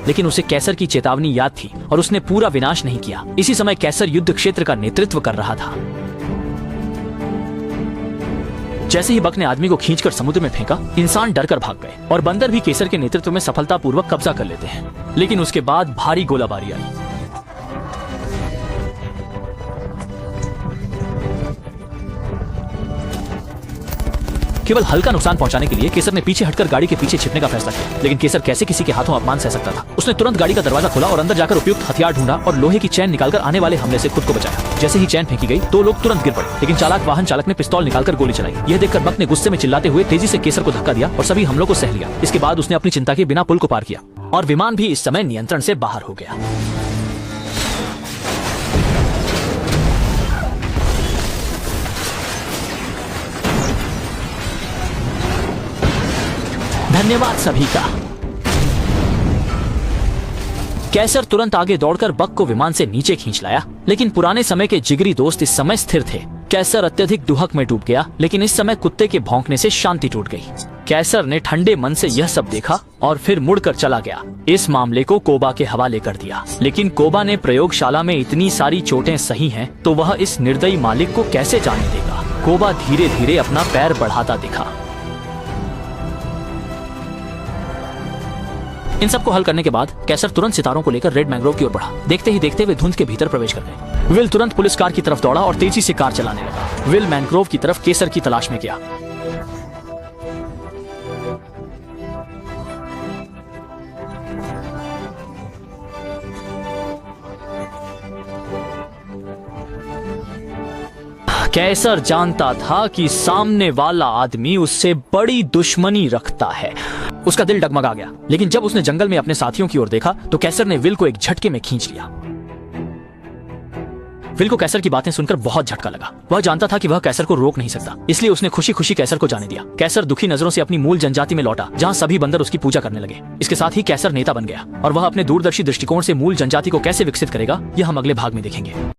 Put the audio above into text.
लेकिन उसे कैसर की चेतावनी याद थी और उसने पूरा विनाश नहीं किया। इसी समय कैसर युद्ध क्षेत्र का नेतृत्व कर रहा था। जैसे ही बक ने आदमी को खींचकर समुद्र में फेंका, इंसान डरकर भाग गए और बंदर भी केसर के नेतृत्व में सफलतापूर्वक कब्जा कर लेते हैं। लेकिन उसके बाद भारी गोलाबारी आई। केवल हल्का नुकसान पहुंचाने के लिए केसर ने पीछे हटकर गाड़ी के पीछे छिपने का फैसला किया। लेकिन केसर कैसे किसी के हाथों अपमान सह सकता था। उसने तुरंत गाड़ी का दरवाजा खोला और अंदर जाकर उपयुक्त हथियार ढूंढा और लोहे की चैन निकालकर आने वाले हमले से खुद को बचाया। जैसे ही चैन फेंकी गई तो लोग तुरंत गिर पड़े, लेकिन चालाक वाहन चालक ने पिस्तौल निकालकर गोली चलाई। यह देखकर बक ने गुस्से में चिल्लाते हुए तेजी से केसर को धक्का दिया और सभी हमलों को सह लिया। इसके बाद उसने अपनी चिंता के बिना पुल को पार किया और विमान भी इस समय नियंत्रण से बाहर हो गया। धन्यवाद सभी का। कैसर तुरंत आगे दौड़कर बक को विमान से नीचे खींच लाया, लेकिन पुराने समय के जिगरी दोस्त इस समय स्थिर थे। कैसर अत्यधिक दुहक में डूब गया, लेकिन इस समय कुत्ते के भौंकने से शांति टूट गई। कैसर ने ठंडे मन से यह सब देखा और फिर मुड़कर चला गया। इस मामले को कोबा के हवाले कर दिया। लेकिन कोबा ने प्रयोगशाला में इतनी सारी चोटें सही हैं, तो वह इस निर्दयी मालिक को कैसे जाने देगा। कोबा धीरे धीरे अपना पैर बढ़ाता दिखा। इन सबको हल करने के बाद कैसर तुरंत सितारों को लेकर रेड मैंग्रोव की ओर बढ़ा। देखते ही देखते वे धुंध के भीतर प्रवेश कर गए। विल तुरंत पुलिस कार की तरफ दौड़ा और तेजी से कार चलाने लगा। विल मैंग्रोव की तरफ केसर की तलाश में गया। कैसर जानता था कि सामने वाला आदमी उससे बड़ी दुश्मनी रखता है। उसका दिल डगमगा गया, लेकिन जब उसने जंगल में अपने साथियों की ओर देखा तो कैसर ने विल को एक झटके में खींच लिया। विल को कैसर की बातें सुनकर बहुत झटका लगा। वह जानता था कि वह कैसर को रोक नहीं सकता, इसलिए उसने खुशी खुशी कैसर को जाने दिया। कैसर दुखी नजरों से अपनी मूल जनजाति में लौटा, जहां सभी बंदर उसकी पूजा करने लगे। इसके साथ ही कैसर नेता बन गया और वह अपने दूरदर्शी दृष्टिकोण से मूल जनजाति को कैसे विकसित करेगा, यह हम अगले भाग में देखेंगे।